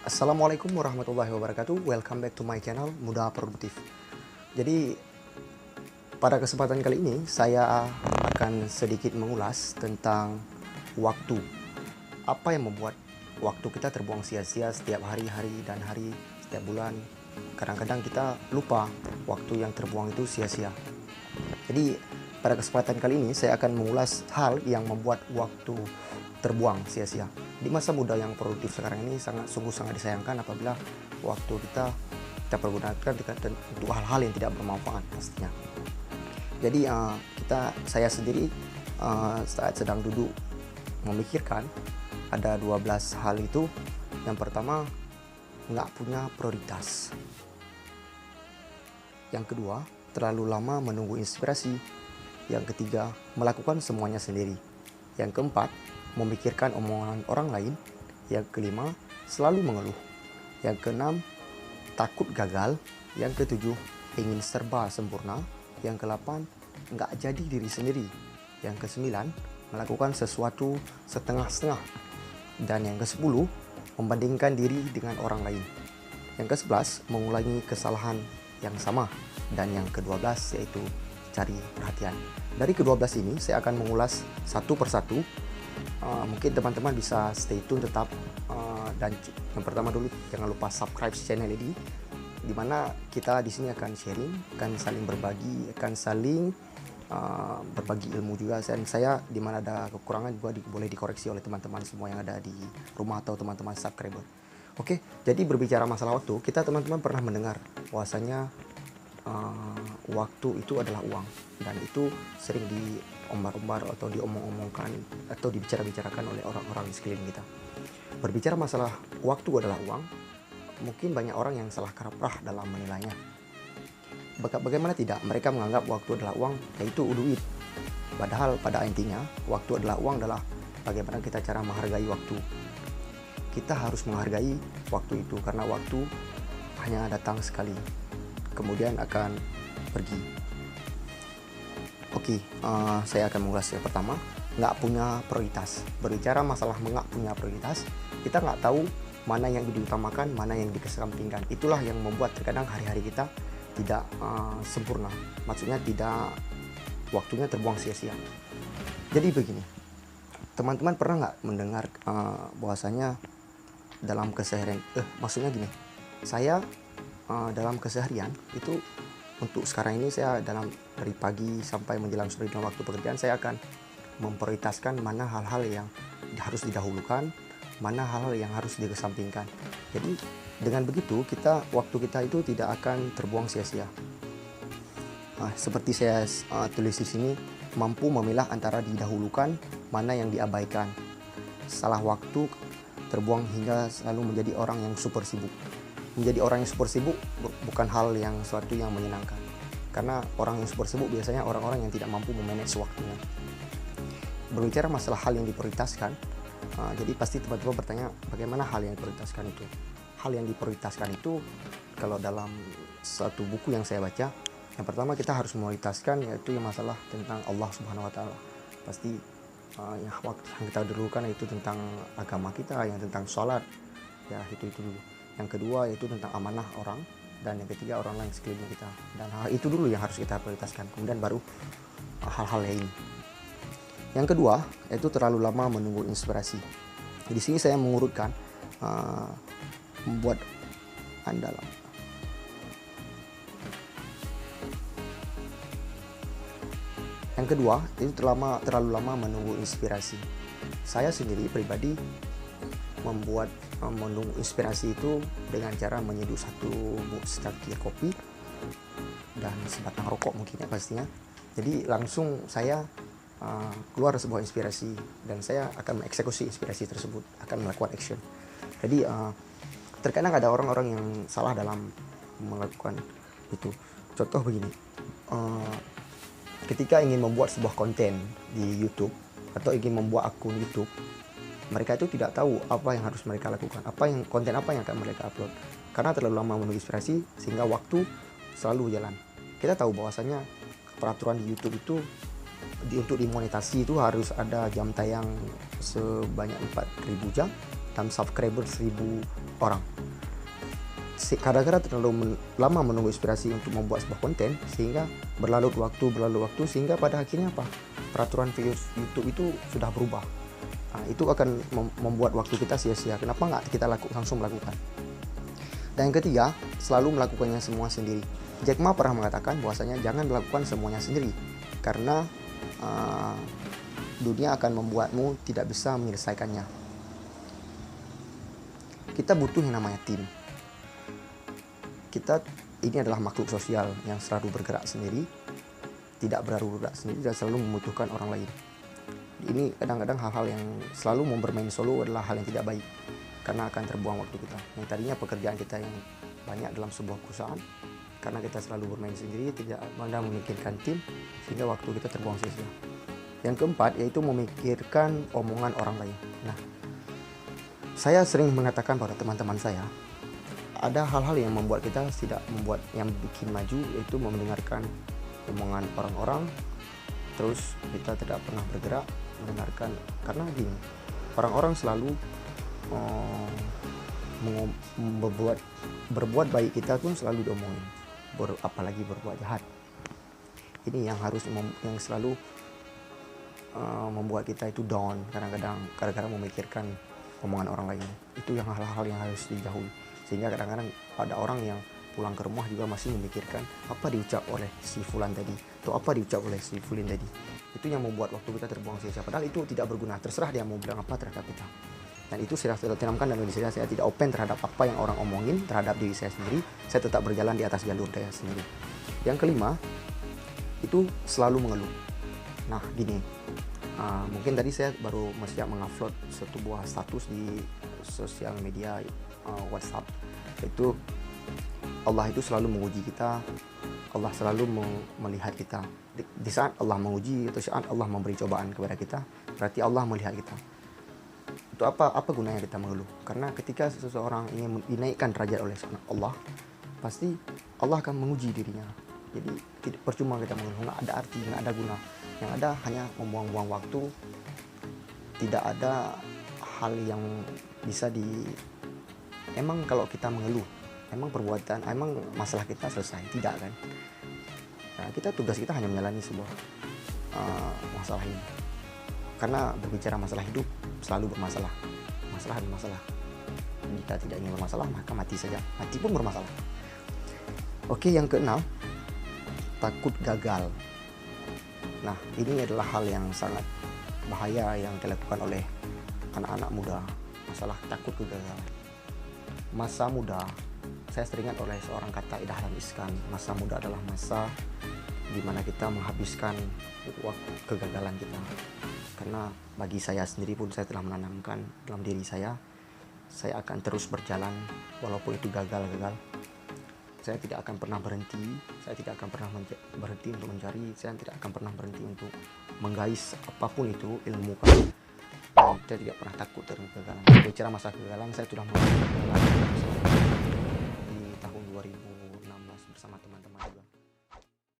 Assalamualaikum warahmatullahi wabarakatuh. Welcome back to my channel Muda Produktif. Jadi pada kesempatan kali ini saya akan sedikit mengulas tentang waktu. Apa yang membuat waktu kita terbuang sia-sia setiap hari-hari dan hari, setiap bulan. Kadang-kadang kita lupa waktu yang terbuang itu sia-sia. Jadi pada kesempatan kali ini saya akan mengulas hal yang membuat waktu terbuang sia-sia. Di masa muda yang produktif sekarang ini sungguh sangat disayangkan apabila waktu kita pergunakan untuk hal-hal yang tidak bermanfaat pastinya. Jadi saya sendiri saat sedang duduk memikirkan ada 12 hal itu. Yang pertama, nggak punya prioritas. Yang kedua, terlalu lama menunggu inspirasi. Yang ketiga, melakukan semuanya sendiri. Yang keempat, memikirkan omongan orang lain. Yang kelima, selalu mengeluh. Yang keenam, takut gagal. Yang ketujuh, ingin serba sempurna. Yang kedelapan, nggak jadi diri sendiri. Yang kesembilan, melakukan sesuatu setengah-setengah. Dan yang kesepuluh, membandingkan diri dengan orang lain. Yang kesebelas, mengulangi kesalahan yang sama. Dan yang kedua belas yaitu cari perhatian. Dari kedua belas ini saya akan mengulas satu persatu. Mungkin teman-teman bisa stay tune tetap, dan yang pertama dulu jangan lupa subscribe channel ini, dimana kita di sini akan sharing, akan saling berbagi, akan saling berbagi ilmu juga. Dan saya dimana ada kekurangan juga boleh dikoreksi oleh teman-teman semua yang ada di rumah atau teman-teman subscriber. Oke, jadi berbicara masalah waktu, kita teman-teman pernah mendengar bahwasanya waktu itu adalah uang, dan itu sering diombar-ombar atau diomong-omongkan atau dibicarakan oleh orang-orang di sekeliling kita. Berbicara masalah waktu adalah uang, mungkin banyak orang yang salah kaprah dalam menilainya. Bagaimana tidak, mereka menganggap waktu adalah uang, yaitu duit. Padahal pada intinya waktu adalah uang adalah bagaimana kita cara menghargai waktu. Kita harus menghargai waktu itu karena waktu hanya datang sekali, kemudian akan pergi. Oke, saya akan mengulas yang pertama, nggak punya prioritas. Berbicara masalah nggak punya prioritas, kita nggak tahu mana yang diutamakan, mana yang dikesampingkan. Itulah yang membuat terkadang hari-hari kita tidak sempurna. Maksudnya tidak, waktunya terbuang sia-sia. Jadi begini, teman-teman pernah nggak mendengar bahwasanya dalam keseharian, maksudnya gini, saya dalam keseharian itu untuk sekarang ini saya dari pagi sampai menjelang sore dalam waktu pekerjaan saya akan memprioritaskan mana hal-hal yang harus didahulukan, mana hal-hal yang harus dikesampingkan. Jadi dengan begitu waktu kita itu tidak akan terbuang sia-sia. Seperti saya tulis di sini, mampu memilah antara didahulukan mana yang diabaikan. Salah waktu terbuang hingga selalu menjadi orang yang super sibuk. Menjadi orang yang super sibuk bukan hal yang suatu yang menyenangkan. Karena orang yang super sibuk biasanya orang-orang yang tidak mampu memanage waktunya. Berbicara masalah hal yang diprioritaskan, jadi pasti teman-teman bertanya bagaimana hal yang diprioritaskan itu. Hal yang diprioritaskan itu kalau dalam satu buku yang saya baca, yang pertama kita harus memprioritaskan yaitu yang masalah tentang Allah Subhanahu wa taala. Pasti yang kita dahulukan itu tentang agama kita, yang tentang sholat, ya itu dulu. Yang kedua yaitu tentang amanah orang, dan yang ketiga orang lain sekeliling kita. Dan hal itu dulu yang harus kita prioritaskan, kemudian baru hal-hal lain. Yang kedua yaitu terlalu lama menunggu inspirasi. Di sini saya mengurutkan membuat andalan. Yang kedua itu terlalu lama menunggu inspirasi. Saya sendiri pribadi menunggu inspirasi itu dengan cara menyeduh satu secangkir kopi dan sebatang rokok mungkin ya pastinya. Jadi langsung saya keluar sebuah inspirasi dan saya akan mengeksekusi inspirasi tersebut, akan melakukan action. Jadi terkadang ada orang-orang yang salah dalam melakukan itu. Contoh begini, ketika ingin membuat sebuah konten di YouTube atau ingin membuat akun YouTube, mereka itu tidak tahu apa yang harus mereka lakukan, konten apa yang akan mereka upload, karena terlalu lama menunggu inspirasi sehingga waktu selalu jalan. Kita tahu bahwasanya peraturan di YouTube itu untuk dimonetasi itu harus ada jam tayang sebanyak 4.000 jam dan subscriber 1.000 orang. Kadang-kadang terlalu lama menunggu inspirasi untuk membuat sebuah konten, sehingga berlalu waktu, sehingga pada akhirnya apa? Peraturan video YouTube itu sudah berubah. Nah, itu akan membuat waktu kita sia-sia. Kenapa nggak kita langsung melakukan? Dan yang ketiga, selalu melakukannya semua sendiri. Jack Ma pernah mengatakan bahwasanya jangan melakukan semuanya sendiri, karena dunia akan membuatmu tidak bisa menyelesaikannya. Kita butuh yang namanya tim. Kita ini adalah makhluk sosial yang selalu bergerak sendiri, tidak bergerak sendiri, dan selalu membutuhkan orang lain. Ini kadang-kadang hal-hal yang selalu bermain solo adalah hal yang tidak baik, karena akan terbuang waktu kita. Yang tadinya pekerjaan kita yang banyak dalam sebuah perusahaan, karena kita selalu bermain sendiri, tidak memikirkan tim, sehingga waktu kita terbuang sia-sia. Yang keempat, yaitu memikirkan omongan orang lain. Nah, saya sering mengatakan pada teman-teman saya, ada hal-hal yang membuat kita tidak membuat yang bikin maju, yaitu mendengarkan omongan orang-orang, terus kita tidak pernah bergerak mendengarkan, karena gini, orang-orang selalu berbuat baik kita pun selalu diomongin, apalagi berbuat jahat. Ini yang selalu membuat kita itu down kadang-kadang, gara-gara memikirkan omongan orang lain. Itu yang hal-hal yang harus dijauhi, sehingga kadang-kadang ada orang yang pulang ke rumah juga masih memikirkan apa diucap oleh si fulan tadi, atau apa diucap oleh si fulin tadi. Itu yang membuat waktu kita terbuang sia-sia, padahal itu tidak berguna. Terserah dia mau bilang apa terhadap kita. Dan itu saya tanamkan dalam diri saya tidak open terhadap apa yang orang omongin terhadap diri saya sendiri. Saya tetap berjalan di atas jalur saya sendiri. Yang kelima, itu selalu mengeluh. Nah gini, mungkin tadi saya baru siap mengupload satu buah status di sosial media WhatsApp, itu Allah itu selalu menguji kita. Allah selalu melihat kita. Di saat Allah menguji atau saat Allah memberi cobaan kepada kita, berarti Allah melihat kita. Itu apa gunanya kita mengeluh? Karena ketika seseorang ingin dinaikkan derajat oleh Allah, pasti Allah akan menguji dirinya. Jadi tidak percuma kita mengeluh, nggak ada arti, nggak ada guna. Yang ada hanya membuang-buang waktu. Tidak ada hal yang bisa emang kalau kita mengeluh, emang masalah kita selesai? Tidak kan? Nah, tugas kita hanya menjalani sebuah masalah ini. Karena berbicara masalah hidup selalu bermasalah. Masalah. Jika tidak ingin bermasalah, maka mati saja. Mati pun bermasalah. Oke, yang keenam, takut gagal. Nah, ini adalah hal yang sangat bahaya yang dilakukan oleh anak-anak muda. Masalah takut kegagalan. Masa muda, saya teringat oleh seorang kata Dahlan Iskan. Masa muda adalah masa di mana kita menghabiskan waktu kegagalan kita. Karena bagi saya sendiri pun, saya telah menanamkan dalam diri saya akan terus berjalan walaupun itu gagal. Saya tidak akan pernah berhenti, saya tidak akan pernah berhenti untuk mencari, saya tidak akan pernah berhenti untuk menggais apapun itu ilmu kami. Dan saya tidak pernah takut dengan kegagalan. Bicara masa kegagalan, saya sudah mengalami kegagalan di tahun 2016 bersama teman-teman juga.